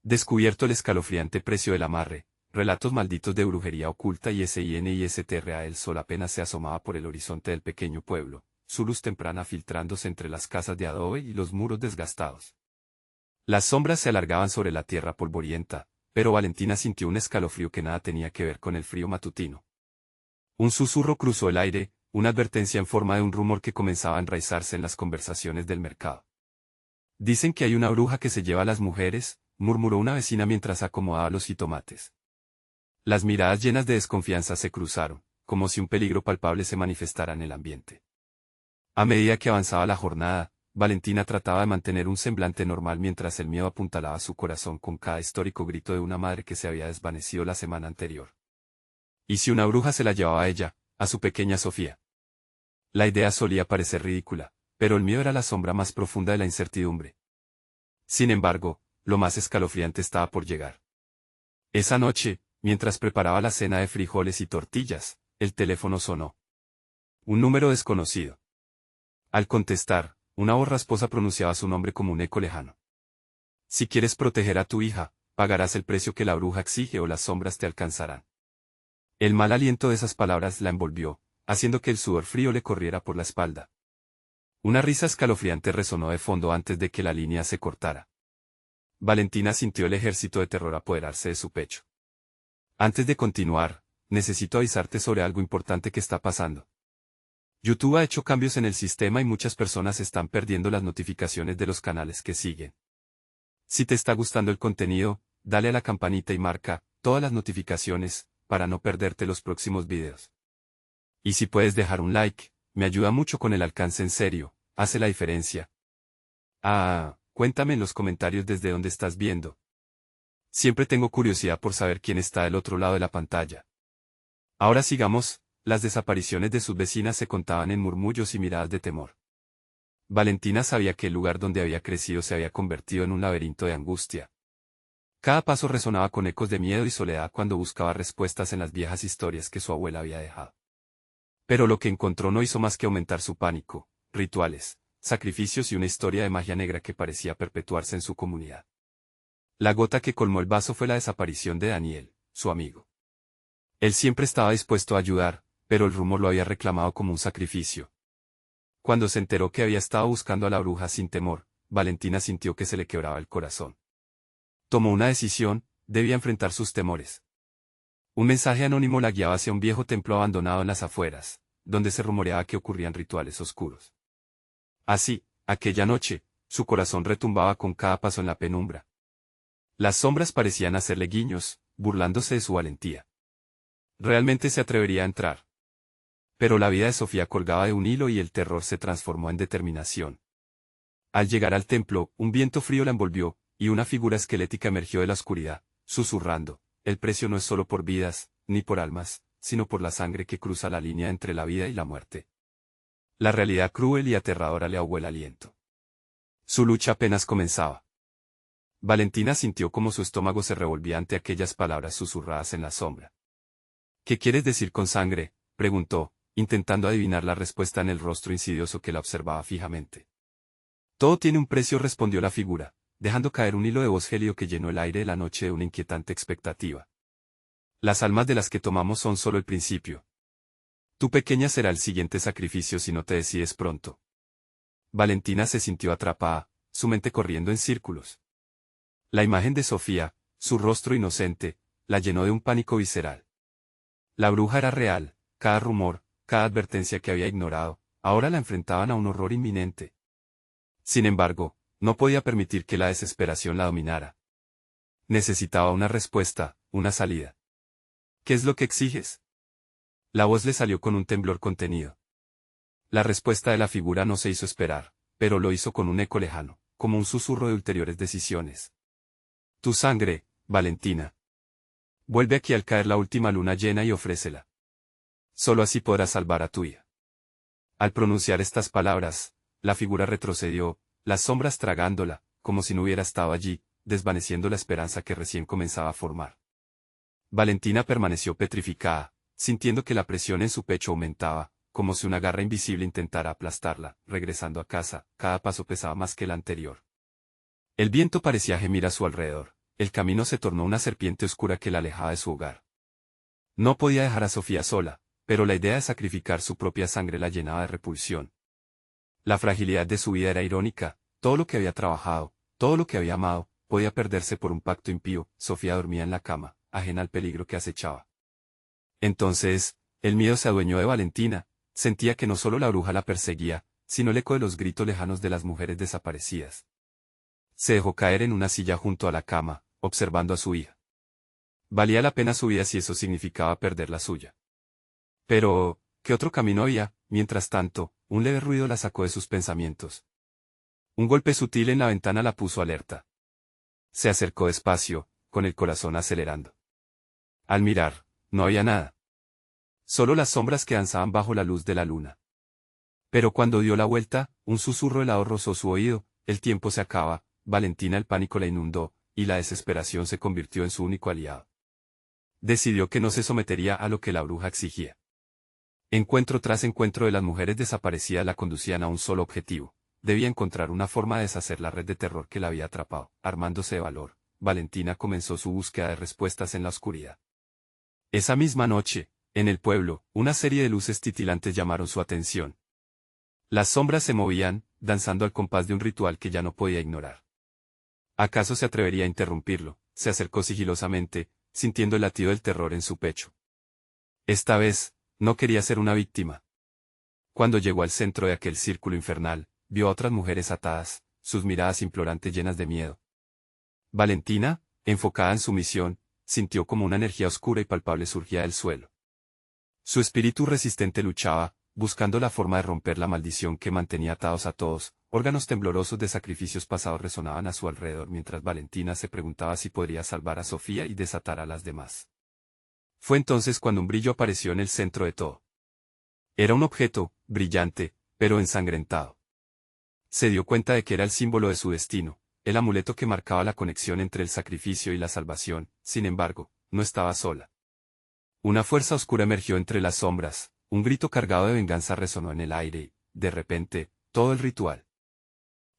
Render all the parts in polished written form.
Descubierto el escalofriante precio del amarre, relatos malditos de brujería oculta y SINISTRA. El sol apenas se asomaba por el horizonte del pequeño pueblo, su luz temprana filtrándose entre las casas de adobe y los muros desgastados. Las sombras se alargaban sobre la tierra polvorienta, pero Valentina sintió un escalofrío que nada tenía que ver con el frío matutino. Un susurro cruzó el aire, una advertencia en forma de un rumor que comenzaba a enraizarse en las conversaciones del mercado. Dicen que hay una bruja que se lleva a las mujeres, murmuró una vecina mientras acomodaba los jitomates. Las miradas llenas de desconfianza se cruzaron, como si un peligro palpable se manifestara en el ambiente. A medida que avanzaba la jornada, Valentina trataba de mantener un semblante normal mientras el miedo apuntalaba su corazón con cada histórico grito de una madre que se había desvanecido la semana anterior. ¿Y si una bruja se la llevaba a ella, a su pequeña Sofía? La idea solía parecer ridícula, pero el miedo era la sombra más profunda de la incertidumbre. Sin embargo, lo más escalofriante estaba por llegar. Esa noche, mientras preparaba la cena de frijoles y tortillas, el teléfono sonó. Un número desconocido. Al contestar, una voz rasposa pronunciaba su nombre como un eco lejano. Si quieres proteger a tu hija, pagarás el precio que la bruja exige o las sombras te alcanzarán. El mal aliento de esas palabras la envolvió, haciendo que el sudor frío le corriera por la espalda. Una risa escalofriante resonó de fondo antes de que la línea se cortara. Valentina sintió el ejército de terror apoderarse de su pecho. Antes de continuar, necesito avisarte sobre algo importante que está pasando. YouTube ha hecho cambios en el sistema y muchas personas están perdiendo las notificaciones de los canales que siguen. Si te está gustando el contenido, dale a la campanita y marca todas las notificaciones para no perderte los próximos videos. Y si puedes dejar un like, me ayuda mucho con el alcance en serio, hace la diferencia. Cuéntame en los comentarios desde dónde estás viendo. Siempre tengo curiosidad por saber quién está del otro lado de la pantalla. Ahora sigamos, las desapariciones de sus vecinas se contaban en murmullos y miradas de temor. Valentina sabía que el lugar donde había crecido se había convertido en un laberinto de angustia. Cada paso resonaba con ecos de miedo y soledad cuando buscaba respuestas en las viejas historias que su abuela había dejado. Pero lo que encontró no hizo más que aumentar su pánico, rituales, sacrificios y una historia de magia negra que parecía perpetuarse en su comunidad. La gota que colmó el vaso fue la desaparición de Daniel, su amigo. Él siempre estaba dispuesto a ayudar, pero el rumor lo había reclamado como un sacrificio. Cuando se enteró que había estado buscando a la bruja sin temor, Valentina sintió que se le quebraba el corazón. Tomó una decisión, debía enfrentar sus temores. Un mensaje anónimo la guiaba hacia un viejo templo abandonado en las afueras, donde se rumoreaba que ocurrían rituales oscuros. Así, aquella noche, su corazón retumbaba con cada paso en la penumbra. Las sombras parecían hacerle guiños, burlándose de su valentía. Realmente se atrevería a entrar. Pero la vida de Sofía colgaba de un hilo y el terror se transformó en determinación. Al llegar al templo, un viento frío la envolvió, y una figura esquelética emergió de la oscuridad, susurrando: el precio no es solo por vidas, ni por almas, sino por la sangre que cruza la línea entre la vida y la muerte. La realidad cruel y aterradora le ahogó el aliento. Su lucha apenas comenzaba. Valentina sintió como su estómago se revolvía ante aquellas palabras susurradas en la sombra. ¿Qué quieres decir con sangre?, preguntó, intentando adivinar la respuesta en el rostro insidioso que la observaba fijamente. Todo tiene un precio, respondió la figura, dejando caer un hilo de voz gélido que llenó el aire de la noche de una inquietante expectativa. Las almas de las que tomamos son solo el principio. Tu pequeña será el siguiente sacrificio si no te decides pronto. Valentina se sintió atrapada, su mente corriendo en círculos. La imagen de Sofía, su rostro inocente, la llenó de un pánico visceral. La bruja era real, cada rumor, cada advertencia que había ignorado, ahora la enfrentaban a un horror inminente. Sin embargo, no podía permitir que la desesperación la dominara. Necesitaba una respuesta, una salida. ¿Qué es lo que exiges? La voz le salió con un temblor contenido. La respuesta de la figura no se hizo esperar, pero lo hizo con un eco lejano, como un susurro de ulteriores decisiones. Tu sangre, Valentina. Vuelve aquí al caer la última luna llena y ofrécela. Solo así podrás salvar a tu hija. Al pronunciar estas palabras, la figura retrocedió, las sombras tragándola, como si no hubiera estado allí, desvaneciendo la esperanza que recién comenzaba a formar. Valentina permaneció petrificada, sintiendo que la presión en su pecho aumentaba, como si una garra invisible intentara aplastarla. Regresando a casa, cada paso pesaba más que el anterior. El viento parecía gemir a su alrededor, el camino se tornó una serpiente oscura que la alejaba de su hogar. No podía dejar a Sofía sola, pero la idea de sacrificar su propia sangre la llenaba de repulsión. La fragilidad de su vida era irónica, todo lo que había trabajado, todo lo que había amado, podía perderse por un pacto impío. Sofía dormía en la cama, ajena al peligro que acechaba. Entonces, el miedo se adueñó de Valentina, sentía que no solo la bruja la perseguía, sino el eco de los gritos lejanos de las mujeres desaparecidas. Se dejó caer en una silla junto a la cama, observando a su hija. Valía la pena su vida si eso significaba perder la suya. Pero, ¿qué otro camino había? Mientras tanto, un leve ruido la sacó de sus pensamientos. Un golpe sutil en la ventana la puso alerta. Se acercó despacio, con el corazón acelerando. Al mirar, no había nada. Solo las sombras que danzaban bajo la luz de la luna. Pero cuando dio la vuelta, un susurro helado rozó su oído: el tiempo se acaba. Valentina, el pánico la inundó, y la desesperación se convirtió en su único aliado. Decidió que no se sometería a lo que la bruja exigía. Encuentro tras encuentro de las mujeres desaparecidas la conducían a un solo objetivo: debía encontrar una forma de deshacer la red de terror que la había atrapado. Armándose de valor, Valentina comenzó su búsqueda de respuestas en la oscuridad. Esa misma noche, en el pueblo, una serie de luces titilantes llamaron su atención. Las sombras se movían, danzando al compás de un ritual que ya no podía ignorar. ¿Acaso se atrevería a interrumpirlo? Se acercó sigilosamente, sintiendo el latido del terror en su pecho. Esta vez, no quería ser una víctima. Cuando llegó al centro de aquel círculo infernal, vio a otras mujeres atadas, sus miradas implorantes llenas de miedo. Valentina, enfocada en su misión, sintió como una energía oscura y palpable surgía del suelo. Su espíritu resistente luchaba, buscando la forma de romper la maldición que mantenía atados a todos. Órganos temblorosos de sacrificios pasados resonaban a su alrededor mientras Valentina se preguntaba si podría salvar a Sofía y desatar a las demás. Fue entonces cuando un brillo apareció en el centro de todo. Era un objeto, brillante, pero ensangrentado. Se dio cuenta de que era el símbolo de su destino, el amuleto que marcaba la conexión entre el sacrificio y la salvación. Sin embargo, no estaba sola. Una fuerza oscura emergió entre las sombras, un grito cargado de venganza resonó en el aire y, de repente, todo el ritual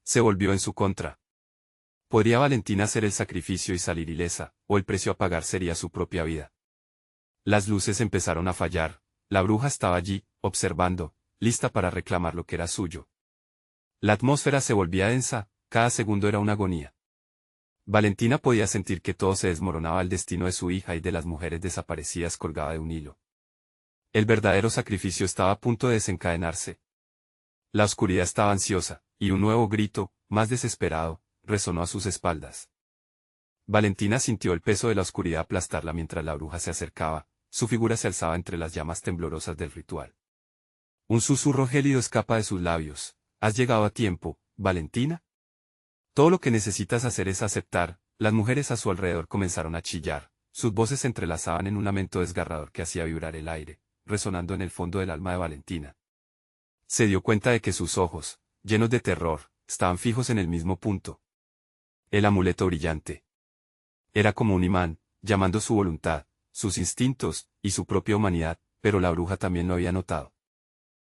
se volvió en su contra. ¿Podría Valentina hacer el sacrificio y salir ilesa, o el precio a pagar sería su propia vida? Las luces empezaron a fallar, la bruja estaba allí, observando, lista para reclamar lo que era suyo. La atmósfera se volvía densa, cada segundo era una agonía. Valentina podía sentir que todo se desmoronaba: el destino de su hija y de las mujeres desaparecidas colgaba de un hilo. El verdadero sacrificio estaba a punto de desencadenarse. La oscuridad estaba ansiosa, y un nuevo grito, más desesperado, resonó a sus espaldas. Valentina sintió el peso de la oscuridad aplastarla mientras la bruja se acercaba, su figura se alzaba entre las llamas temblorosas del ritual. Un susurro gélido escapa de sus labios: ¿has llegado a tiempo, Valentina? Todo lo que necesitas hacer es aceptar. Las mujeres a su alrededor comenzaron a chillar, sus voces se entrelazaban en un lamento desgarrador que hacía vibrar el aire, resonando en el fondo del alma de Valentina. Se dio cuenta de que sus ojos, llenos de terror, estaban fijos en el mismo punto. El amuleto brillante. Era como un imán, llamando su voluntad, sus instintos, y su propia humanidad, pero la bruja también lo había notado.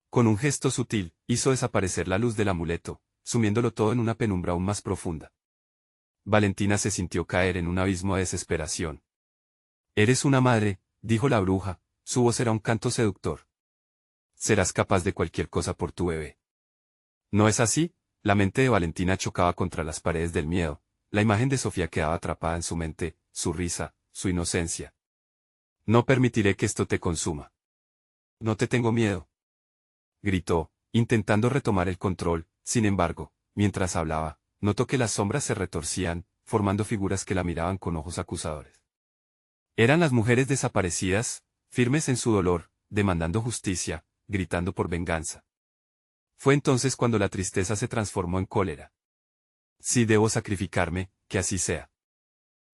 Con un gesto sutil, hizo desaparecer la luz del amuleto, sumiéndolo todo en una penumbra aún más profunda. Valentina se sintió caer en un abismo de desesperación. «Eres una madre», dijo la bruja, su voz era un canto seductor. «Serás capaz de cualquier cosa por tu bebé». ¿No es así? La mente de Valentina chocaba contra las paredes del miedo, la imagen de Sofía quedaba atrapada en su mente, su risa, su inocencia. «No permitiré que esto te consuma». «No te tengo miedo», gritó, intentando retomar el control. Sin embargo, mientras hablaba, notó que las sombras se retorcían, formando figuras que la miraban con ojos acusadores. Eran las mujeres desaparecidas, firmes en su dolor, demandando justicia, gritando por venganza. Fue entonces cuando la tristeza se transformó en cólera. «Si debo sacrificarme, que así sea».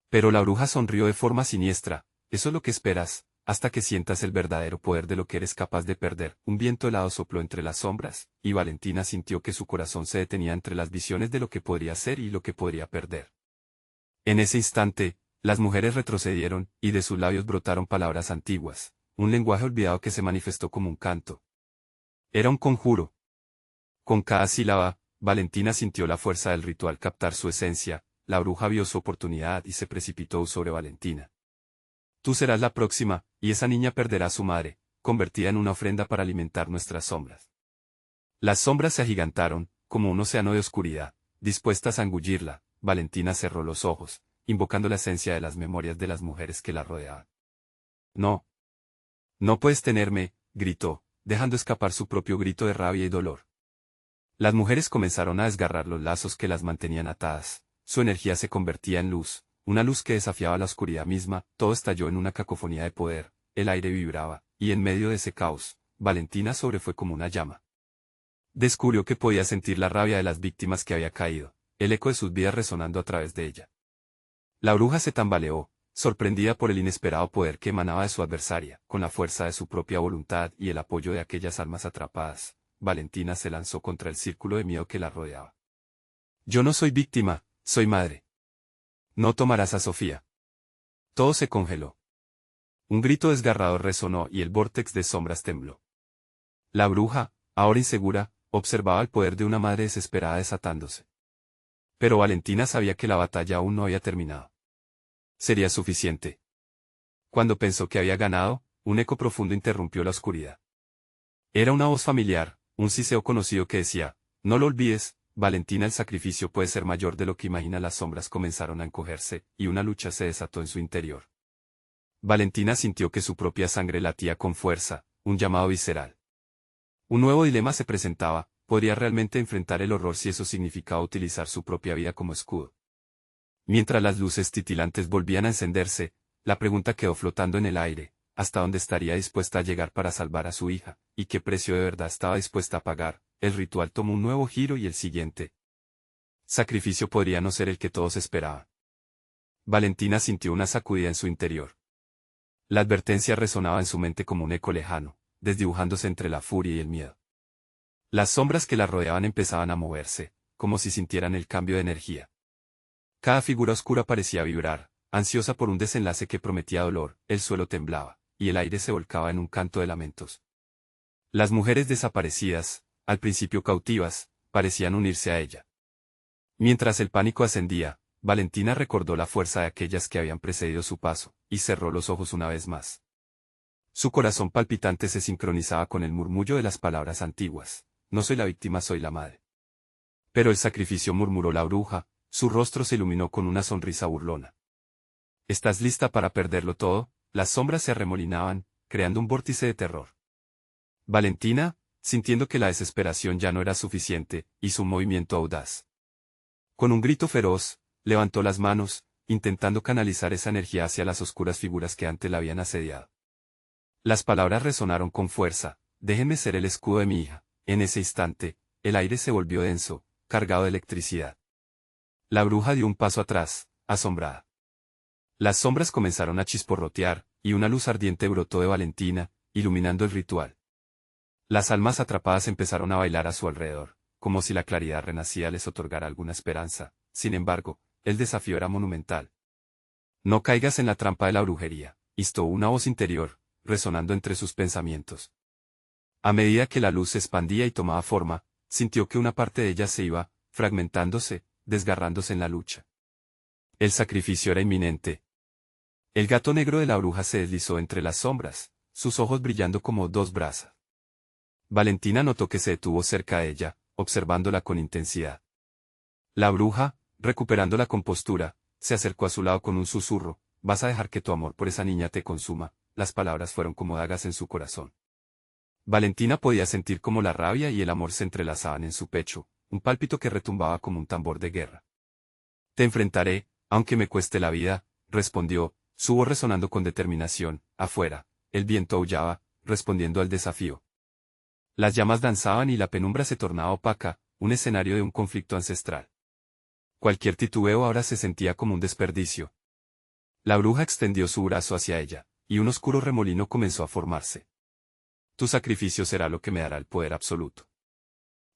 Pero la bruja sonrió de forma siniestra. «Eso es lo que esperas, hasta que sientas el verdadero poder de lo que eres capaz de perder». Un viento helado sopló entre las sombras, y Valentina sintió que su corazón se detenía entre las visiones de lo que podría ser y lo que podría perder. En ese instante, las mujeres retrocedieron, y de sus labios brotaron palabras antiguas, un lenguaje olvidado que se manifestó como un canto. Era un conjuro. Con cada sílaba, Valentina sintió la fuerza del ritual captar su esencia, la bruja vio su oportunidad y se precipitó sobre Valentina. Tú serás la próxima, y esa niña perderá a su madre, convertida en una ofrenda para alimentar nuestras sombras. Las sombras se agigantaron, como un océano de oscuridad, dispuestas a engullirla. Valentina cerró los ojos, invocando la esencia de las memorias de las mujeres que la rodeaban. No. No puedes tenerme, gritó, dejando escapar su propio grito de rabia y dolor. Las mujeres comenzaron a desgarrar los lazos que las mantenían atadas. Su energía se convertía en luz, una luz que desafiaba la oscuridad misma. Todo estalló en una cacofonía de poder, el aire vibraba, y en medio de ese caos, Valentina sobrefue como una llama. Descubrió que podía sentir la rabia de las víctimas que había caído, el eco de sus vidas resonando a través de ella. La bruja se tambaleó, sorprendida por el inesperado poder que emanaba de su adversaria. Con la fuerza de su propia voluntad y el apoyo de aquellas almas atrapadas, Valentina se lanzó contra el círculo de miedo que la rodeaba. Yo no soy víctima, soy madre. No tomarás a Sofía. Todo se congeló. Un grito desgarrador resonó y el vórtex de sombras tembló. La bruja, ahora insegura, observaba el poder de una madre desesperada desatándose. Pero Valentina sabía que la batalla aún no había terminado. Sería suficiente. Cuando pensó que había ganado, un eco profundo interrumpió la oscuridad. Era una voz familiar, un siseo conocido que decía, no lo olvides, Valentina, el sacrificio puede ser mayor de lo que imagina. Las sombras comenzaron a encogerse, y una lucha se desató en su interior. Valentina sintió que su propia sangre latía con fuerza, un llamado visceral. Un nuevo dilema se presentaba, ¿podría realmente enfrentar el horror si eso significaba utilizar su propia vida como escudo? Mientras las luces titilantes volvían a encenderse, la pregunta quedó flotando en el aire, ¿hasta dónde estaría dispuesta a llegar para salvar a su hija, y qué precio de verdad estaba dispuesta a pagar? El ritual tomó un nuevo giro y el siguiente sacrificio podría no ser el que todos esperaban. Valentina sintió una sacudida en su interior. La advertencia resonaba en su mente como un eco lejano, desdibujándose entre la furia y el miedo. Las sombras que la rodeaban empezaban a moverse, como si sintieran el cambio de energía. Cada figura oscura parecía vibrar, ansiosa por un desenlace que prometía dolor. El suelo temblaba, y el aire se volcaba en un canto de lamentos. Las mujeres desaparecidas, al principio cautivas, parecían unirse a ella. Mientras el pánico ascendía, Valentina recordó la fuerza de aquellas que habían precedido su paso, y cerró los ojos una vez más. Su corazón palpitante se sincronizaba con el murmullo de las palabras antiguas, no soy la víctima, soy la madre. Pero el sacrificio, murmuró la bruja, su rostro se iluminó con una sonrisa burlona. ¿Estás lista para perderlo todo? Las sombras se arremolinaban, creando un vórtice de terror. Valentina, sintiendo que la desesperación ya no era suficiente, hizo un movimiento audaz. Con un grito feroz, levantó las manos, intentando canalizar esa energía hacia las oscuras figuras que antes la habían asediado. Las palabras resonaron con fuerza, déjenme ser el escudo de mi hija. En ese instante, el aire se volvió denso, cargado de electricidad. La bruja dio un paso atrás, asombrada. Las sombras comenzaron a chisporrotear, y una luz ardiente brotó de Valentina, iluminando el ritual. Las almas atrapadas empezaron a bailar a su alrededor, como si la claridad renacida les otorgara alguna esperanza. Sin embargo, el desafío era monumental. No caigas en la trampa de la brujería, instó una voz interior, resonando entre sus pensamientos. A medida que la luz se expandía y tomaba forma, sintió que una parte de ella se iba, fragmentándose, desgarrándose en la lucha. El sacrificio era inminente. El gato negro de la bruja se deslizó entre las sombras, sus ojos brillando como dos brasas. Valentina notó que se detuvo cerca de ella, observándola con intensidad. La bruja, recuperando la compostura, se acercó a su lado con un susurro, ¿vas a dejar que tu amor por esa niña te consuma? Las palabras fueron como dagas en su corazón. Valentina podía sentir cómo la rabia y el amor se entrelazaban en su pecho, un pálpito que retumbaba como un tambor de guerra. Te enfrentaré, aunque me cueste la vida, respondió, su voz resonando con determinación. Afuera, el viento aullaba, respondiendo al desafío. Las llamas danzaban y la penumbra se tornaba opaca, un escenario de un conflicto ancestral. Cualquier titubeo ahora se sentía como un desperdicio. La bruja extendió su brazo hacia ella, y un oscuro remolino comenzó a formarse. Tu sacrificio será lo que me dará el poder absoluto.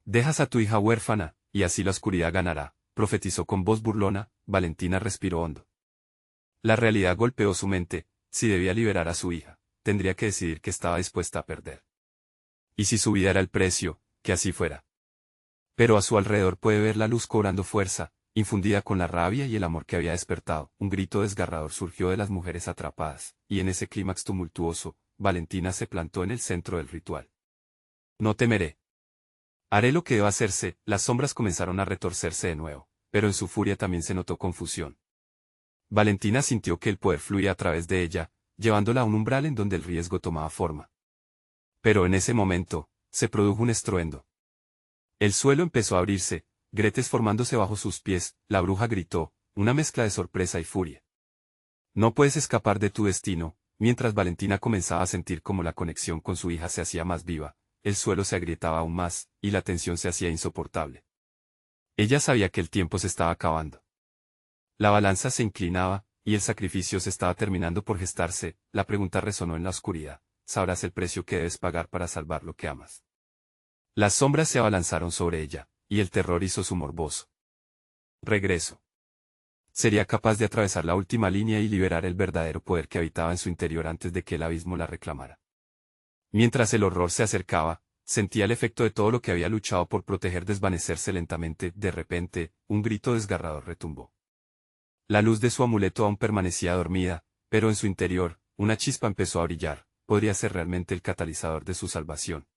Dejas a tu hija huérfana, y así la oscuridad ganará, profetizó con voz burlona. Valentina respiró hondo. La realidad golpeó su mente, si debía liberar a su hija, tendría que decidir qué estaba dispuesta a perder. Y si su vida era el precio, que así fuera. Pero a su alrededor puede ver la luz cobrando fuerza, infundida con la rabia y el amor que había despertado. Un grito desgarrador surgió de las mujeres atrapadas, y en ese clímax tumultuoso, Valentina se plantó en el centro del ritual. No temeré. Haré lo que deba hacerse. Las sombras comenzaron a retorcerse de nuevo, pero en su furia también se notó confusión. Valentina sintió que el poder fluía a través de ella, llevándola a un umbral en donde el riesgo tomaba forma. Pero en ese momento, se produjo un estruendo. El suelo empezó a abrirse, grietas formándose bajo sus pies. La bruja gritó, una mezcla de sorpresa y furia. No puedes escapar de tu destino. Mientras Valentina comenzaba a sentir cómo la conexión con su hija se hacía más viva, el suelo se agrietaba aún más, y la tensión se hacía insoportable. Ella sabía que el tiempo se estaba acabando. La balanza se inclinaba, y el sacrificio se estaba terminando por gestarse. La pregunta resonó en la oscuridad: ¿sabrás el precio que debes pagar para salvar lo que amas? Las sombras se abalanzaron sobre ella, y el terror hizo su morboso regreso. Sería capaz de atravesar la última línea y liberar el verdadero poder que habitaba en su interior antes de que el abismo la reclamara. Mientras el horror se acercaba, sentía el efecto de todo lo que había luchado por proteger desvanecerse lentamente. De repente, un grito desgarrador retumbó. La luz de su amuleto aún permanecía dormida, pero en su interior, una chispa empezó a brillar. Podría ser realmente el catalizador de su salvación.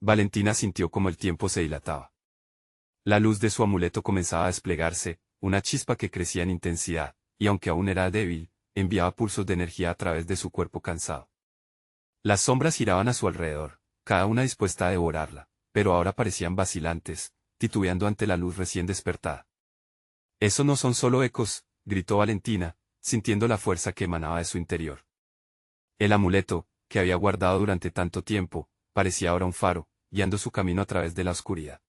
Valentina sintió como el tiempo se dilataba. La luz de su amuleto comenzaba a desplegarse, una chispa que crecía en intensidad, y aunque aún era débil, enviaba pulsos de energía a través de su cuerpo cansado. Las sombras giraban a su alrededor, cada una dispuesta a devorarla, pero ahora parecían vacilantes, titubeando ante la luz recién despertada. «Eso no son solo ecos», gritó Valentina, sintiendo la fuerza que emanaba de su interior. El amuleto, que había guardado durante tanto tiempo, parecía ahora un faro, guiando su camino a través de la oscuridad.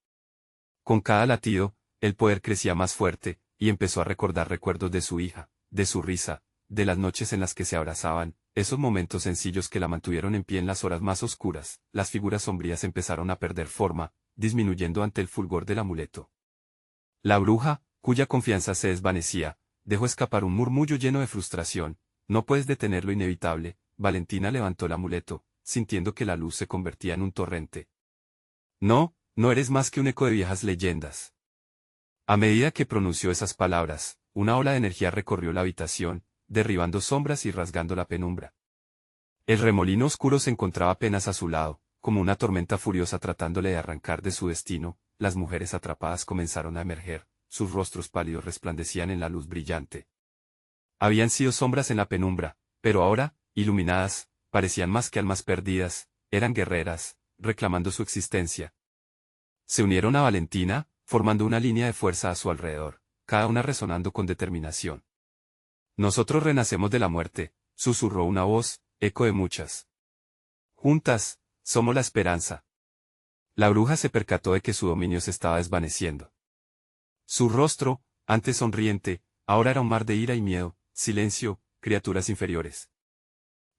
Con cada latido, el poder crecía más fuerte, y empezó a recordar recuerdos de su hija, de su risa, de las noches en las que se abrazaban, esos momentos sencillos que la mantuvieron en pie en las horas más oscuras. Las figuras sombrías empezaron a perder forma, disminuyendo ante el fulgor del amuleto. La bruja, cuya confianza se desvanecía, dejó escapar un murmullo lleno de frustración. «No puedes detener lo inevitable». Valentina levantó el amuleto, sintiendo que la luz se convertía en un torrente. «No, no eres más que un eco de viejas leyendas». A medida que pronunció esas palabras, una ola de energía recorrió la habitación, derribando sombras y rasgando la penumbra. El remolino oscuro se encontraba apenas a su lado, como una tormenta furiosa tratándole de arrancar de su destino. Las mujeres atrapadas comenzaron a emerger, sus rostros pálidos resplandecían en la luz brillante. Habían sido sombras en la penumbra, pero ahora, iluminadas, parecían más que almas perdidas, eran guerreras, reclamando su existencia. Se unieron a Valentina, formando una línea de fuerza a su alrededor, cada una resonando con determinación. «Nosotros renacemos de la muerte», susurró una voz, eco de muchas. «Juntas, somos la esperanza». La bruja se percató de que su dominio se estaba desvaneciendo. Su rostro, antes sonriente, ahora era un mar de ira y miedo. «Silencio, criaturas inferiores.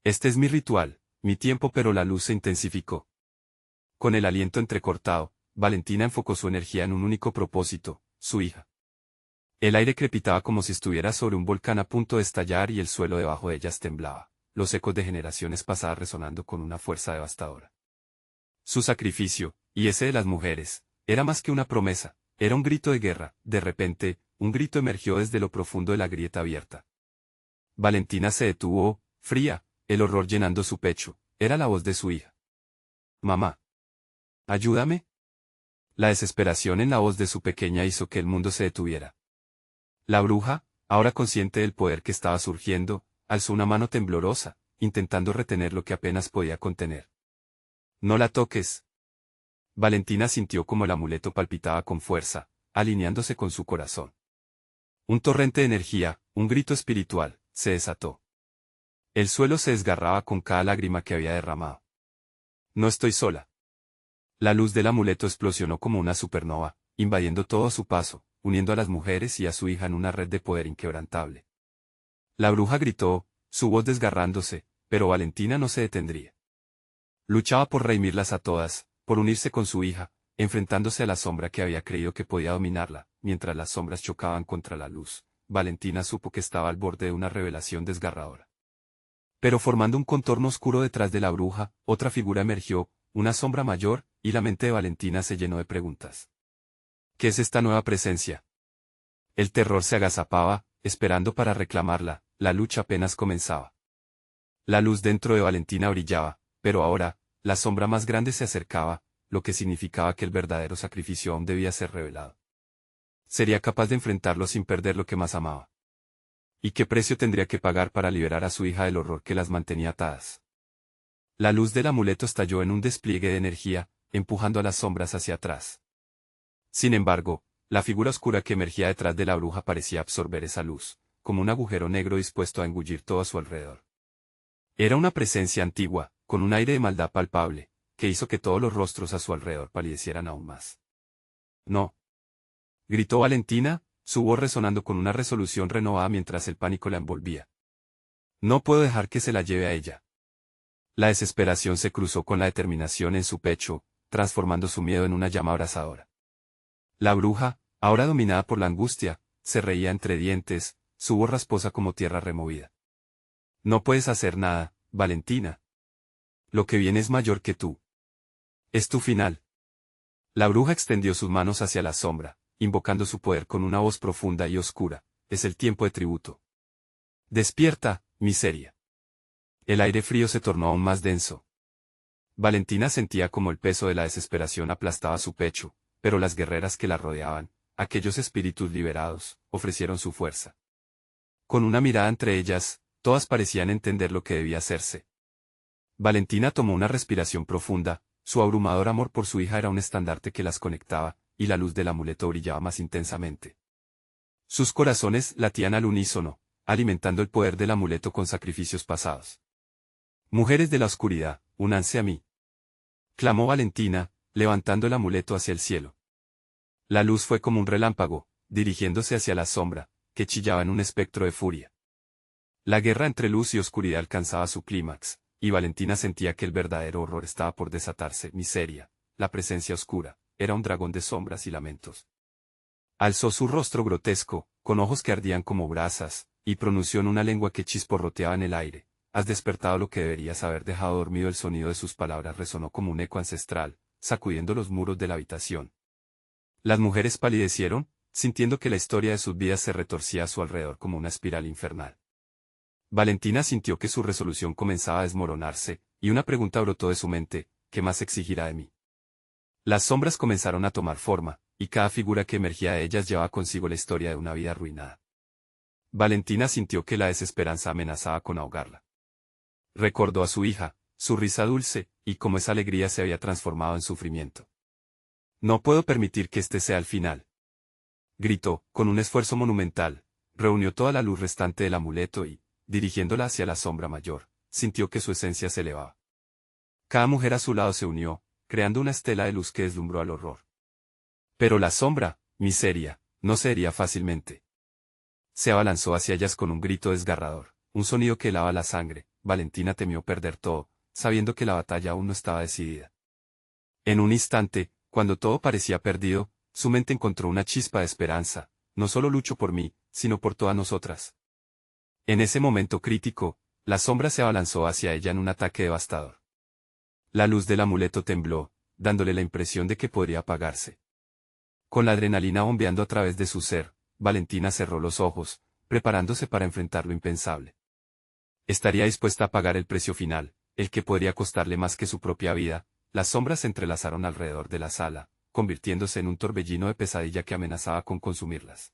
Este es mi ritual, mi tiempo». Pero la luz se intensificó. Con el aliento entrecortado, Valentina enfocó su energía en un único propósito: su hija. El aire crepitaba como si estuviera sobre un volcán a punto de estallar y el suelo debajo de ellas temblaba, los ecos de generaciones pasadas resonando con una fuerza devastadora. Su sacrificio, y ese de las mujeres, era más que una promesa, era un grito de guerra. De repente, un grito emergió desde lo profundo de la grieta abierta. Valentina se detuvo, fría, el horror llenando su pecho. Era la voz de su hija. «Mamá. Ayúdame». La desesperación en la voz de su pequeña hizo que el mundo se detuviera. La bruja, ahora consciente del poder que estaba surgiendo, alzó una mano temblorosa, intentando retener lo que apenas podía contener. «No la toques». Valentina sintió como el amuleto palpitaba con fuerza, alineándose con su corazón. Un torrente de energía, un grito espiritual, se desató. El suelo se desgarraba con cada lágrima que había derramado. «No estoy sola». La luz del amuleto explosionó como una supernova, invadiendo todo a su paso, uniendo a las mujeres y a su hija en una red de poder inquebrantable. La bruja gritó, su voz desgarrándose, pero Valentina no se detendría. Luchaba por redimirlas a todas, por unirse con su hija, enfrentándose a la sombra que había creído que podía dominarla. Mientras las sombras chocaban contra la luz, Valentina supo que estaba al borde de una revelación desgarradora. Pero formando un contorno oscuro detrás de la bruja, otra figura emergió, una sombra mayor, y la mente de Valentina se llenó de preguntas. ¿Qué es esta nueva presencia? El terror se agazapaba, esperando para reclamarla, la lucha apenas comenzaba. La luz dentro de Valentina brillaba, pero ahora, la sombra más grande se acercaba, lo que significaba que el verdadero sacrificio aún debía ser revelado. Sería capaz de enfrentarlo sin perder lo que más amaba. ¿Y qué precio tendría que pagar para liberar a su hija del horror que las mantenía atadas? La luz del amuleto estalló en un despliegue de energía, empujando a las sombras hacia atrás. Sin embargo, la figura oscura que emergía detrás de la bruja parecía absorber esa luz, como un agujero negro dispuesto a engullir todo a su alrededor. Era una presencia antigua, con un aire de maldad palpable, que hizo que todos los rostros a su alrededor palidecieran aún más. «No», gritó Valentina, su voz resonando con una resolución renovada mientras el pánico la envolvía. «No puedo dejar que se la lleve a ella». La desesperación se cruzó con la determinación en su pecho, transformando su miedo en una llama abrasadora. La bruja, ahora dominada por la angustia, se reía entre dientes, su voz rasposa como tierra removida. «No puedes hacer nada, Valentina. Lo que viene es mayor que tú. Es tu final». La bruja extendió sus manos hacia la sombra, invocando su poder con una voz profunda y oscura. «Es el tiempo de tributo. Despierta, miseria». El aire frío se tornó aún más denso. Valentina sentía como el peso de la desesperación aplastaba su pecho, pero las guerreras que la rodeaban, aquellos espíritus liberados, ofrecieron su fuerza. Con una mirada entre ellas, todas parecían entender lo que debía hacerse. Valentina tomó una respiración profunda, su abrumador amor por su hija era un estandarte que las conectaba, y la luz del amuleto brillaba más intensamente. Sus corazones latían al unísono, alimentando el poder del amuleto con sacrificios pasados. «Mujeres de la oscuridad, únanse a mí», clamó Valentina, levantando el amuleto hacia el cielo. La luz fue como un relámpago, dirigiéndose hacia la sombra, que chillaba en un espectro de furia. La guerra entre luz y oscuridad alcanzaba su clímax, y Valentina sentía que el verdadero horror estaba por desatarse. Miseria, la presencia oscura, era un dragón de sombras y lamentos. Alzó su rostro grotesco, con ojos que ardían como brasas, y pronunció en una lengua que chisporroteaba en el aire. «Has despertado lo que deberías haber dejado dormido». El sonido de sus palabras resonó como un eco ancestral, sacudiendo los muros de la habitación. Las mujeres palidecieron, sintiendo que la historia de sus vidas se retorcía a su alrededor como una espiral infernal. Valentina sintió que su resolución comenzaba a desmoronarse, y una pregunta brotó de su mente: «¿Qué más exigirá de mí?». Las sombras comenzaron a tomar forma, y cada figura que emergía de ellas llevaba consigo la historia de una vida arruinada. Valentina sintió que la desesperanza amenazaba con ahogarla. Recordó a su hija, su risa dulce, y cómo esa alegría se había transformado en sufrimiento. «No puedo permitir que este sea el final», gritó, con un esfuerzo monumental, reunió toda la luz restante del amuleto y, dirigiéndola hacia la sombra mayor, sintió que su esencia se elevaba. Cada mujer a su lado se unió, creando una estela de luz que deslumbró al horror. Pero la sombra, miseria, no cedería fácilmente. Se abalanzó hacia ellas con un grito desgarrador, un sonido que helaba la sangre. Valentina temió perder todo, sabiendo que la batalla aún no estaba decidida. En un instante, cuando todo parecía perdido, su mente encontró una chispa de esperanza. «No solo lucho por mí, sino por todas nosotras». En ese momento crítico, la sombra se abalanzó hacia ella en un ataque devastador. La luz del amuleto tembló, dándole la impresión de que podría apagarse. Con la adrenalina bombeando a través de su ser, Valentina cerró los ojos, preparándose para enfrentar lo impensable. Estaría dispuesta a pagar el precio final, el que podría costarle más que su propia vida. Las sombras se entrelazaron alrededor de la sala, convirtiéndose en un torbellino de pesadilla que amenazaba con consumirlas.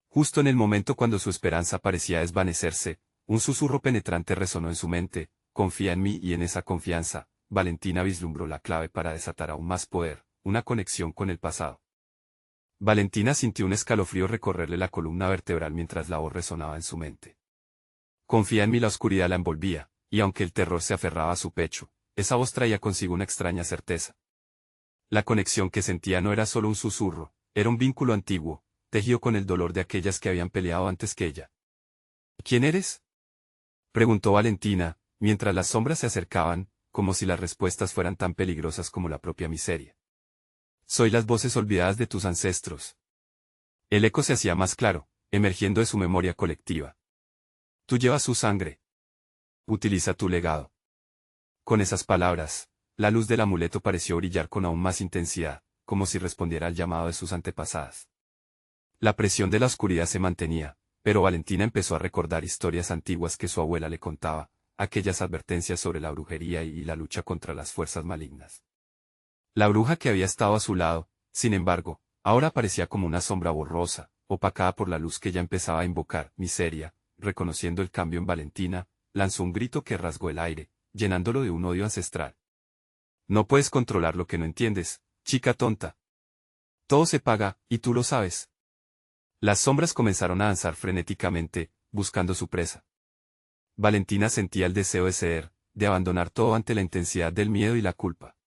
Justo en el momento cuando su esperanza parecía desvanecerse, un susurro penetrante resonó en su mente: «Confía en mí». Y en esa confianza, Valentina vislumbró la clave para desatar aún más poder, una conexión con el pasado. Valentina sintió un escalofrío recorrerle la columna vertebral mientras la voz resonaba en su mente. «Confía en mí». La oscuridad la envolvía, y aunque el terror se aferraba a su pecho, esa voz traía consigo una extraña certeza. La conexión que sentía no era solo un susurro, era un vínculo antiguo, tejido con el dolor de aquellas que habían peleado antes que ella. «¿Quién eres?», preguntó Valentina, mientras las sombras se acercaban, como si las respuestas fueran tan peligrosas como la propia miseria. «Soy las voces olvidadas de tus ancestros». El eco se hacía más claro, emergiendo de su memoria colectiva. «Tú llevas su sangre. Utiliza tu legado». Con esas palabras, la luz del amuleto pareció brillar con aún más intensidad, como si respondiera al llamado de sus antepasadas. La presión de la oscuridad se mantenía, pero Valentina empezó a recordar historias antiguas que su abuela le contaba, aquellas advertencias sobre la brujería y la lucha contra las fuerzas malignas. La bruja que había estado a su lado, sin embargo, ahora aparecía como una sombra borrosa, opacada por la luz que ya empezaba a invocar. Miseria, reconociendo el cambio en Valentina, lanzó un grito que rasgó el aire, llenándolo de un odio ancestral. No puedes controlar lo que no entiendes, chica tonta. Todo se paga, y tú lo sabes. Las sombras comenzaron a danzar frenéticamente, buscando su presa. Valentina sentía el deseo de ceder, de abandonar todo ante la intensidad del miedo y la culpa.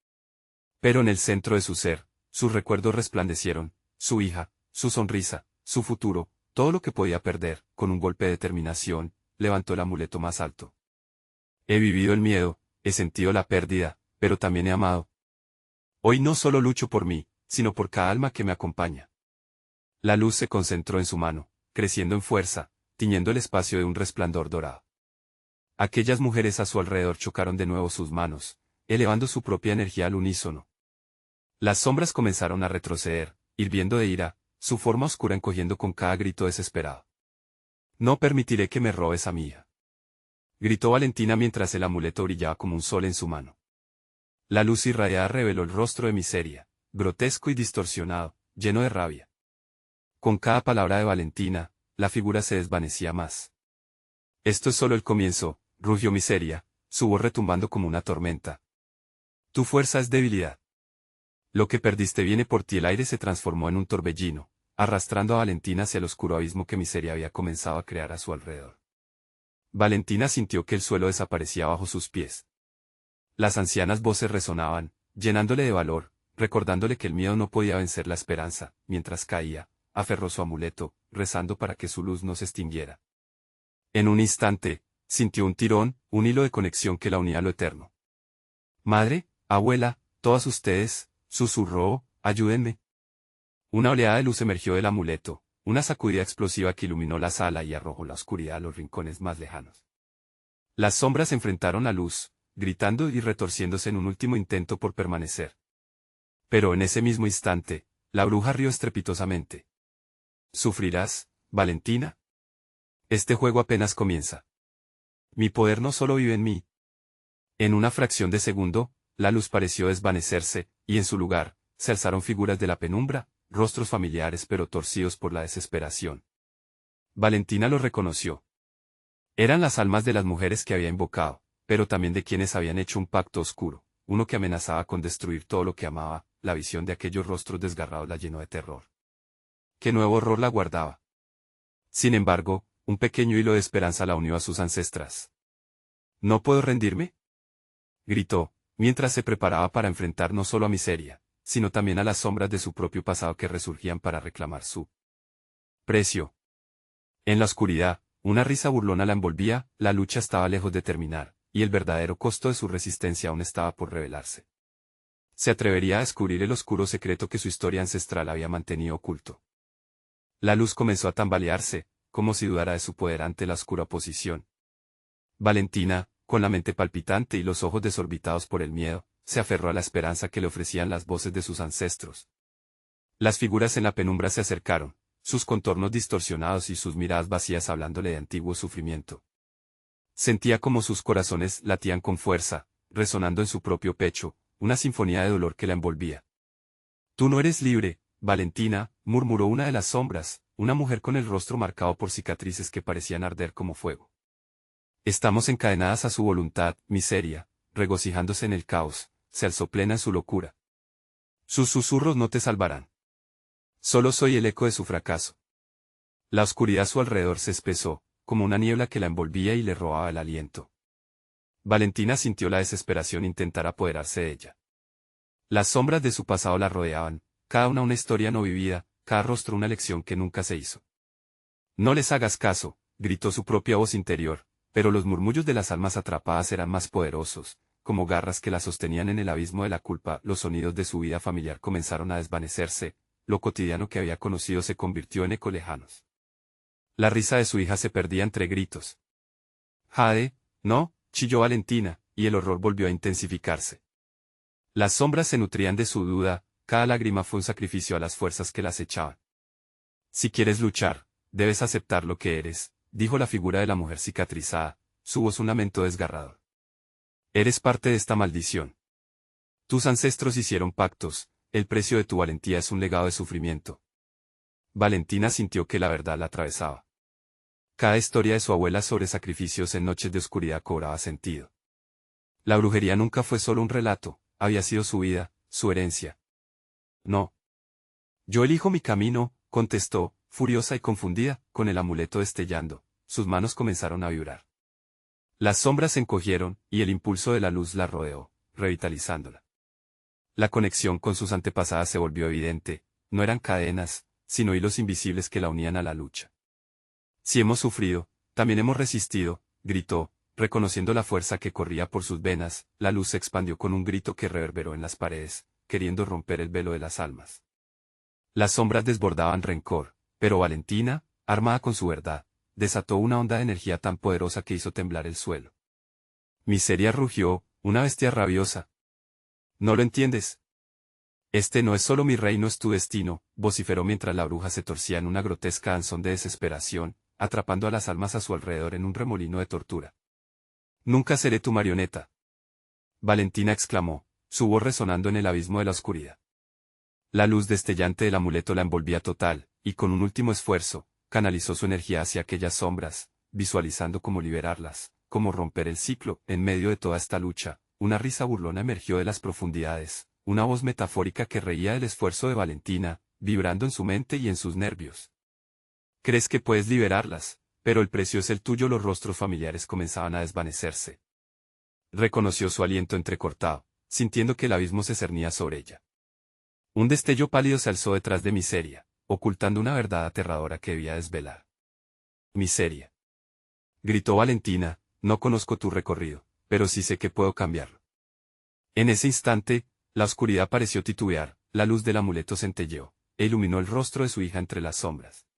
Pero en el centro de su ser, sus recuerdos resplandecieron, su hija, su sonrisa, su futuro, todo lo que podía perder. Con un golpe de determinación, levantó el amuleto más alto. He vivido el miedo, he sentido la pérdida, pero también he amado. Hoy no solo lucho por mí, sino por cada alma que me acompaña. La luz se concentró en su mano, creciendo en fuerza, tiñendo el espacio de un resplandor dorado. Aquellas mujeres a su alrededor chocaron de nuevo sus manos, elevando su propia energía al unísono. Las sombras comenzaron a retroceder, hirviendo de ira, su forma oscura encogiendo con cada grito desesperado. No permitiré que me robes a mi hija, gritó Valentina mientras el amuleto brillaba como un sol en su mano. La luz irradiada reveló el rostro de Miseria, grotesco y distorsionado, lleno de rabia. Con cada palabra de Valentina, la figura se desvanecía más. Esto es solo el comienzo, rugió Miseria, su voz retumbando como una tormenta. Tu fuerza es debilidad. Lo que perdiste viene por ti. El aire se transformó en un torbellino, arrastrando a Valentina hacia el oscuro abismo que Miseria había comenzado a crear a su alrededor. Valentina sintió que el suelo desaparecía bajo sus pies. Las ancianas voces resonaban, llenándole de valor, recordándole que el miedo no podía vencer la esperanza. Mientras caía, aferró su amuleto, rezando para que su luz no se extinguiera. En un instante, sintió un tirón, un hilo de conexión que la unía a lo eterno. Madre, abuela, todas ustedes, susurró, ayúdenme. Una oleada de luz emergió del amuleto, una sacudida explosiva que iluminó la sala y arrojó la oscuridad a los rincones más lejanos. Las sombras se enfrentaron a luz, gritando y retorciéndose en un último intento por permanecer. Pero en ese mismo instante, la bruja rió estrepitosamente. ¿Sufrirás, Valentina? Este juego apenas comienza. Mi poder no solo vive en mí. En una fracción de segundo, la luz pareció desvanecerse, y en su lugar, se alzaron figuras de la penumbra, rostros familiares pero torcidos por la desesperación. Valentina los reconoció. Eran las almas de las mujeres que había invocado, pero también de quienes habían hecho un pacto oscuro, uno que amenazaba con destruir todo lo que amaba. La visión de aquellos rostros desgarrados la llenó de terror. ¿Qué nuevo horror la guardaba? Sin embargo, un pequeño hilo de esperanza la unió a sus ancestras. ¿No puedo rendirme?, gritó, mientras se preparaba para enfrentar no solo a Miseria, sino también a las sombras de su propio pasado que resurgían para reclamar su precio. En la oscuridad, una risa burlona la envolvía. La lucha estaba lejos de terminar, y el verdadero costo de su resistencia aún estaba por revelarse. Se atrevería a descubrir el oscuro secreto que su historia ancestral había mantenido oculto. La luz comenzó a tambalearse, como si dudara de su poder ante la oscura oposición. Valentina, con la mente palpitante y los ojos desorbitados por el miedo, se aferró a la esperanza que le ofrecían las voces de sus ancestros. Las figuras en la penumbra se acercaron, sus contornos distorsionados y sus miradas vacías hablándole de antiguo sufrimiento. Sentía como sus corazones latían con fuerza, resonando en su propio pecho, una sinfonía de dolor que la envolvía. Tú no eres libre, Valentina, murmuró una de las sombras, una mujer con el rostro marcado por cicatrices que parecían arder como fuego. Estamos encadenadas a su voluntad. Miseria, regocijándose en el caos, se alzó plena en su locura. Sus susurros no te salvarán. Solo soy el eco de su fracaso. La oscuridad a su alrededor se espesó, como una niebla que la envolvía y le robaba el aliento. Valentina sintió la desesperación intentar apoderarse de ella. Las sombras de su pasado la rodeaban, cada una historia no vivida, cada rostro una lección que nunca se hizo. No les hagas caso, gritó su propia voz interior, pero los murmullos de las almas atrapadas eran más poderosos, como garras que la sostenían en el abismo de la culpa. Los sonidos de su vida familiar comenzaron a desvanecerse, lo cotidiano que había conocido se convirtió en eco lejanos. La risa de su hija se perdía entre gritos. Jade, no, chilló Valentina, y el horror volvió a intensificarse. Las sombras se nutrían de su duda, cada lágrima fue un sacrificio a las fuerzas que las echaban. Si quieres luchar, debes aceptar lo que eres, dijo la figura de la mujer cicatrizada, su voz un lamento desgarrador. Eres parte de esta maldición. Tus ancestros hicieron pactos, el precio de tu valentía es un legado de sufrimiento. Valentina sintió que la verdad la atravesaba. Cada historia de su abuela sobre sacrificios en noches de oscuridad cobraba sentido. La brujería nunca fue solo un relato, había sido su vida, su herencia. No. Yo elijo mi camino, contestó, furiosa y confundida, con el amuleto destellando, sus manos comenzaron a vibrar. Las sombras se encogieron, y el impulso de la luz la rodeó, revitalizándola. La conexión con sus antepasadas se volvió evidente, no eran cadenas, sino hilos invisibles que la unían a la lucha. Si hemos sufrido, también hemos resistido, gritó, reconociendo la fuerza que corría por sus venas, la luz se expandió con un grito que reverberó en las paredes, queriendo romper el velo de las almas. Las sombras desbordaban rencor, pero Valentina, armada con su verdad, desató una onda de energía tan poderosa que hizo temblar el suelo. Miseria rugió, una bestia rabiosa. ¿No lo entiendes? Este no es solo mi reino, es tu destino, vociferó mientras la bruja se torcía en una grotesca danzón de desesperación, atrapando a las almas a su alrededor en un remolino de tortura. Nunca seré tu marioneta. Valentina exclamó, su voz resonando en el abismo de la oscuridad. La luz destellante del amuleto la envolvía total, y con un último esfuerzo, canalizó su energía hacia aquellas sombras, visualizando cómo liberarlas, cómo romper el ciclo. En medio de toda esta lucha, una risa burlona emergió de las profundidades, una voz metafórica que reía del esfuerzo de Valentina, vibrando en su mente y en sus nervios. Crees que puedes liberarlas, pero el precio es el tuyo. Los rostros familiares comenzaban a desvanecerse. Reconoció su aliento entrecortado, sintiendo que el abismo se cernía sobre ella. Un destello pálido se alzó detrás de Miseria, ocultando una verdad aterradora que debía desvelar. Miseria. Gritó Valentina, no conozco tu recorrido, pero sí sé que puedo cambiarlo. En ese instante, la oscuridad pareció titubear, la luz del amuleto centelleó, e iluminó el rostro de su hija entre las sombras.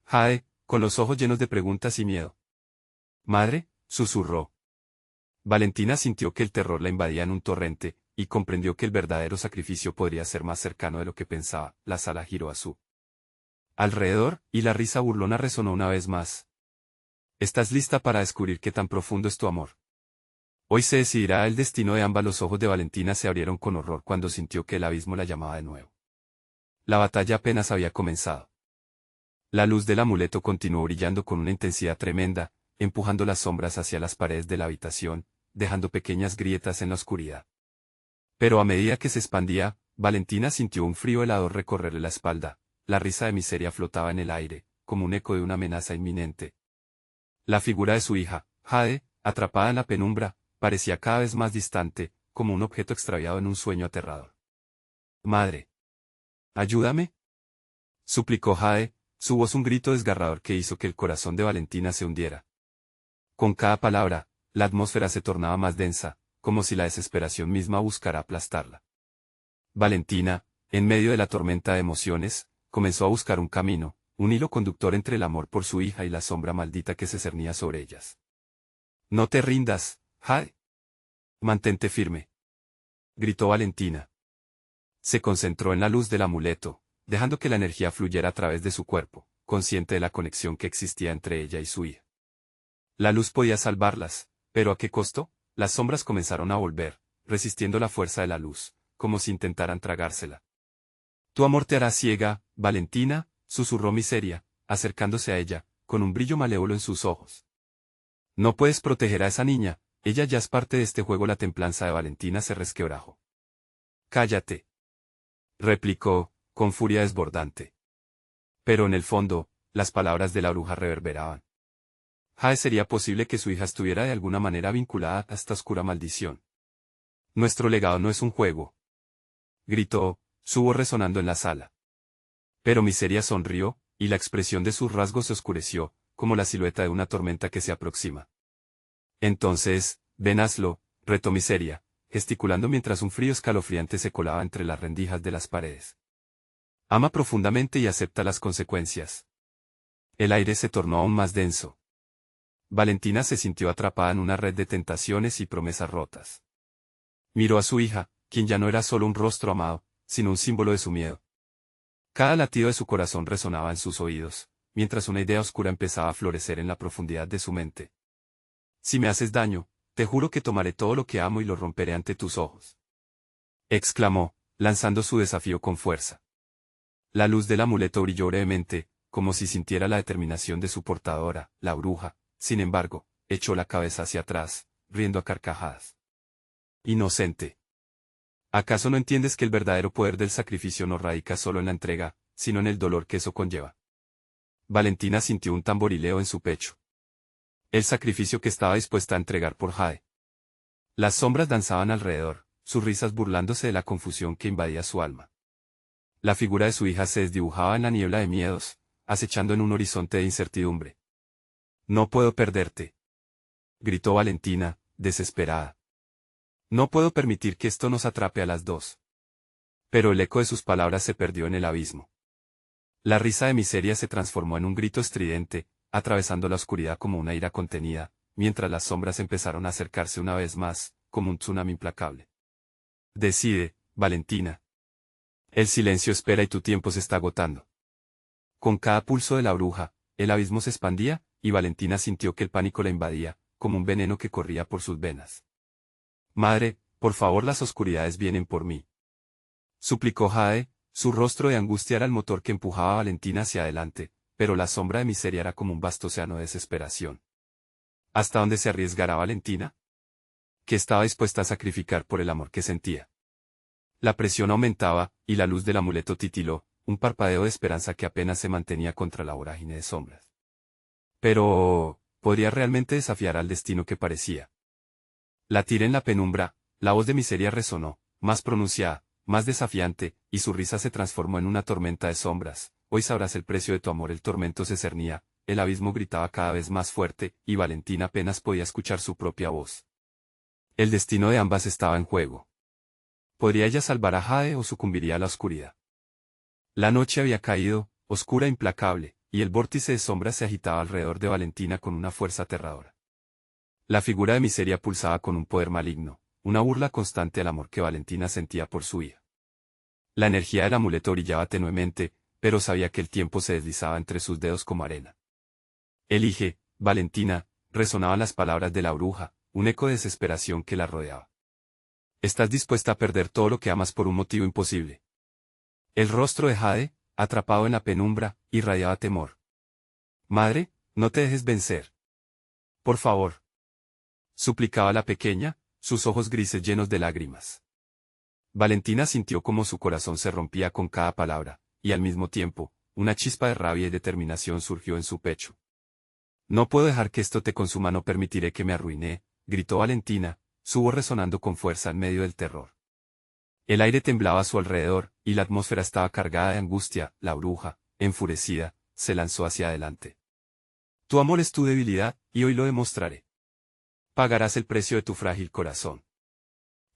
Jade, con los ojos llenos de preguntas y miedo. Madre, susurró. Valentina sintió que el terror la invadía en un torrente, y comprendió que el verdadero sacrificio podría ser más cercano de lo que pensaba. La sala giró a su alrededor, y la risa burlona resonó una vez más. ¿Estás lista para descubrir qué tan profundo es tu amor? Hoy se decidirá el destino de ambas. Los ojos de Valentina se abrieron con horror cuando sintió que el abismo la llamaba de nuevo. La batalla apenas había comenzado. La luz del amuleto continuó brillando con una intensidad tremenda, empujando las sombras hacia las paredes de la habitación, dejando pequeñas grietas en la oscuridad. Pero a medida que se expandía, Valentina sintió un frío helador recorrerle la espalda, la risa de Miseria flotaba en el aire, como un eco de una amenaza inminente. La figura de su hija, Jade, atrapada en la penumbra, parecía cada vez más distante, como un objeto extraviado en un sueño aterrador. Madre. Ayúdame. Suplicó Jade, su voz un grito desgarrador que hizo que el corazón de Valentina se hundiera. Con cada palabra, la atmósfera se tornaba más densa, como si la desesperación misma buscara aplastarla. Valentina, en medio de la tormenta de emociones, comenzó a buscar un camino, un hilo conductor entre el amor por su hija y la sombra maldita que se cernía sobre ellas. No te rindas, Jade. Mantente firme. Gritó Valentina. Se concentró en la luz del amuleto, dejando que la energía fluyera a través de su cuerpo, consciente de la conexión que existía entre ella y su hija. La luz podía salvarlas, pero ¿a qué costo? Las sombras comenzaron a volver, resistiendo la fuerza de la luz, como si intentaran tragársela. Tu amor te hará ciega, Valentina, susurró Miseria, acercándose a ella, con un brillo malévolo en sus ojos. No puedes proteger a esa niña, ella ya es parte de este juego. La templanza de Valentina se resquebrajó. Cállate. Replicó, con furia desbordante. Pero en el fondo, las palabras de la bruja reverberaban. Jade, ¿sería posible que su hija estuviera de alguna manera vinculada a esta oscura maldición? Nuestro legado no es un juego. Gritó, su voz resonando en la sala. Pero Miseria sonrió, y la expresión de sus rasgos se oscureció, como la silueta de una tormenta que se aproxima. Entonces, ven, hazlo, retó Miseria, gesticulando mientras un frío escalofriante se colaba entre las rendijas de las paredes. Ama profundamente y acepta las consecuencias. El aire se tornó aún más denso. Valentina se sintió atrapada en una red de tentaciones y promesas rotas. Miró a su hija, quien ya no era solo un rostro amado, sino un símbolo de su miedo. Cada latido de su corazón resonaba en sus oídos, mientras una idea oscura empezaba a florecer en la profundidad de su mente. Si me haces daño, te juro que tomaré todo lo que amo y lo romperé ante tus ojos. Exclamó, lanzando su desafío con fuerza. La luz del amuleto brilló brevemente, como si sintiera la determinación de su portadora, la bruja. Sin embargo, echó la cabeza hacia atrás, riendo a carcajadas. Inocente. ¿Acaso no entiendes que el verdadero poder del sacrificio no radica solo en la entrega, sino en el dolor que eso conlleva? Valentina sintió un tamborileo en su pecho. El sacrificio que estaba dispuesta a entregar por Jade. Las sombras danzaban alrededor, sus risas burlándose de la confusión que invadía su alma. La figura de su hija se desdibujaba en la niebla de miedos, acechando en un horizonte de incertidumbre. No puedo perderte, gritó Valentina, desesperada. No puedo permitir que esto nos atrape a las dos. Pero el eco de sus palabras se perdió en el abismo. La risa de miseria se transformó en un grito estridente, atravesando la oscuridad como una ira contenida, mientras las sombras empezaron a acercarse una vez más, como un tsunami implacable. Decide, Valentina. El silencio espera y tu tiempo se está agotando. Con cada pulso de la bruja, el abismo se expandía, y Valentina sintió que el pánico la invadía, como un veneno que corría por sus venas. Madre, por favor, las oscuridades vienen por mí. Suplicó Jade, su rostro de angustia era el motor que empujaba a Valentina hacia adelante, pero la sombra de miseria era como un vasto océano de desesperación. ¿Hasta dónde se arriesgará Valentina? ¿Qué estaba dispuesta a sacrificar por el amor que sentía? La presión aumentaba, y la luz del amuleto titiló, un parpadeo de esperanza que apenas se mantenía contra la vorágine de sombras. Pero, ¿podría realmente desafiar al destino que parecía? Latir en la penumbra, la voz de miseria resonó, más pronunciada, más desafiante, y su risa se transformó en una tormenta de sombras. Hoy sabrás el precio de tu amor. El tormento se cernía, el abismo gritaba cada vez más fuerte, y Valentina apenas podía escuchar su propia voz. El destino de ambas estaba en juego. ¿Podría ella salvar a Jade o sucumbiría a la oscuridad? La noche había caído, oscura e implacable, y el vórtice de sombras se agitaba alrededor de Valentina con una fuerza aterradora. La figura de miseria pulsaba con un poder maligno, una burla constante al amor que Valentina sentía por su hija. La energía del amuleto brillaba tenuemente, pero sabía que el tiempo se deslizaba entre sus dedos como arena. Elige, Valentina, resonaban las palabras de la bruja, un eco de desesperación que la rodeaba. Estás dispuesta a perder todo lo que amas por un motivo imposible. El rostro de Jade, atrapado en la penumbra, irradiaba temor. Madre, no te dejes vencer. Por favor. Suplicaba la pequeña, sus ojos grises llenos de lágrimas. Valentina sintió como su corazón se rompía con cada palabra, y al mismo tiempo, una chispa de rabia y determinación surgió en su pecho. No puedo dejar que esto te consuma, no permitiré que me arruine, gritó Valentina, su voz resonando con fuerza en medio del terror. El aire temblaba a su alrededor, y la atmósfera estaba cargada de angustia. La bruja, enfurecida, se lanzó hacia adelante. Tu amor es tu debilidad, y hoy lo demostraré. Pagarás el precio de tu frágil corazón.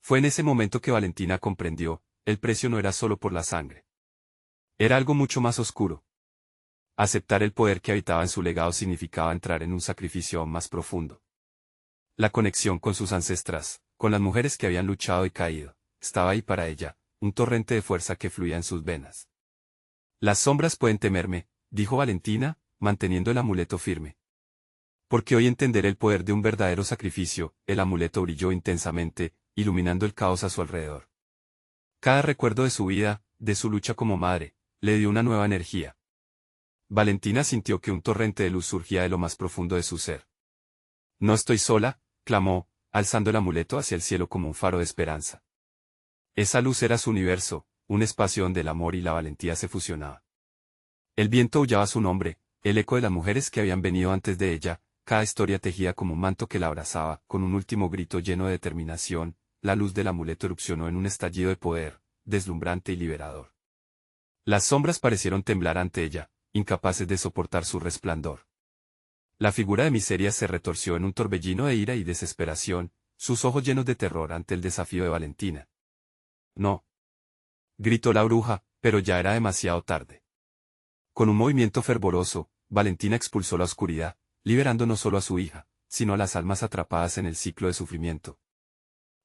Fue en ese momento que Valentina comprendió, el precio no era solo por la sangre. Era algo mucho más oscuro. Aceptar el poder que habitaba en su legado significaba entrar en un sacrificio aún más profundo. La conexión con sus ancestras, con las mujeres que habían luchado y caído, estaba ahí para ella, un torrente de fuerza que fluía en sus venas. Las sombras pueden temerme, dijo Valentina, manteniendo el amuleto firme. Porque hoy entenderé el poder de un verdadero sacrificio. El amuleto brilló intensamente, iluminando el caos a su alrededor. Cada recuerdo de su vida, de su lucha como madre, le dio una nueva energía. Valentina sintió que un torrente de luz surgía de lo más profundo de su ser. No estoy sola, clamó, alzando el amuleto hacia el cielo como un faro de esperanza. Esa luz era su universo, un espacio donde el amor y la valentía se fusionaban. El viento aullaba su nombre, el eco de las mujeres que habían venido antes de ella, cada historia tejida como un manto que la abrazaba. Con un último grito lleno de determinación, la luz del amuleto erupcionó en un estallido de poder, deslumbrante y liberador. Las sombras parecieron temblar ante ella, incapaces de soportar su resplandor. La figura de miseria se retorció en un torbellino de ira y desesperación, sus ojos llenos de terror ante el desafío de Valentina. No. Gritó la bruja, pero ya era demasiado tarde. Con un movimiento fervoroso, Valentina expulsó la oscuridad, liberando no solo a su hija, sino a las almas atrapadas en el ciclo de sufrimiento.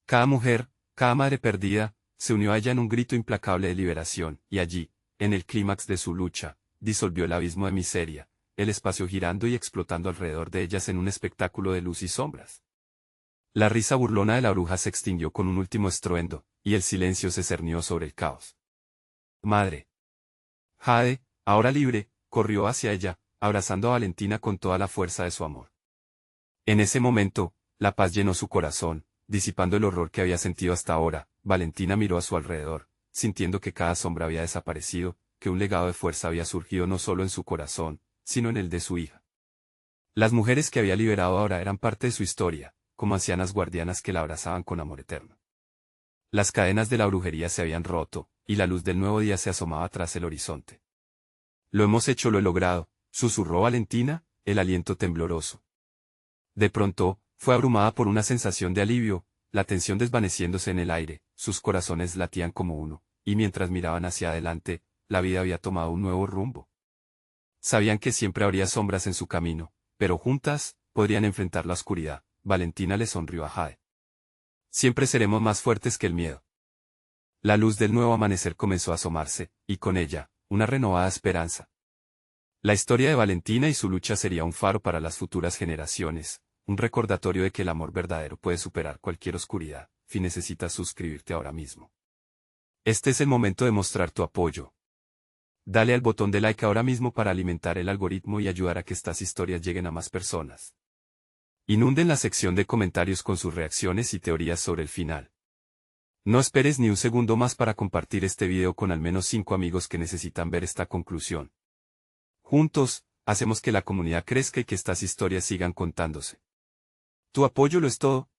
Cada mujer, cada madre perdida, se unió a ella en un grito implacable de liberación, y allí, en el clímax de su lucha, disolvió el abismo de miseria, el espacio girando y explotando alrededor de ellas en un espectáculo de luz y sombras. La risa burlona de la bruja se extinguió con un último estruendo, y el silencio se cernió sobre el caos. Madre. Jade, ahora libre, corrió hacia ella, abrazando a Valentina con toda la fuerza de su amor. En ese momento, la paz llenó su corazón, disipando el horror que había sentido hasta ahora. Valentina miró a su alrededor, sintiendo que cada sombra había desaparecido, que un legado de fuerza había surgido no solo en su corazón, sino en el de su hija. Las mujeres que había liberado ahora eran parte de su historia, como ancianas guardianas que la abrazaban con amor eterno. Las cadenas de la brujería se habían roto, y la luz del nuevo día se asomaba tras el horizonte. Lo hemos hecho, lo he logrado, susurró Valentina, el aliento tembloroso. De pronto, fue abrumada por una sensación de alivio, la tensión desvaneciéndose en el aire, sus corazones latían como uno, y mientras miraban hacia adelante, la vida había tomado un nuevo rumbo. Sabían que siempre habría sombras en su camino, pero juntas, podrían enfrentar la oscuridad. Valentina le sonrió a Jade. Siempre seremos más fuertes que el miedo. La luz del nuevo amanecer comenzó a asomarse, y con ella, una renovada esperanza. La historia de Valentina y su lucha sería un faro para las futuras generaciones, un recordatorio de que el amor verdadero puede superar cualquier oscuridad. Si necesitas suscribirte ahora mismo. Este es el momento de mostrar tu apoyo. Dale al botón de like ahora mismo para alimentar el algoritmo y ayudar a que estas historias lleguen a más personas. Inunden la sección de comentarios con sus reacciones y teorías sobre el final. No esperes ni un segundo más para compartir este video con al menos 5 amigos que necesitan ver esta conclusión. Juntos, hacemos que la comunidad crezca y que estas historias sigan contándose. Tu apoyo lo es todo,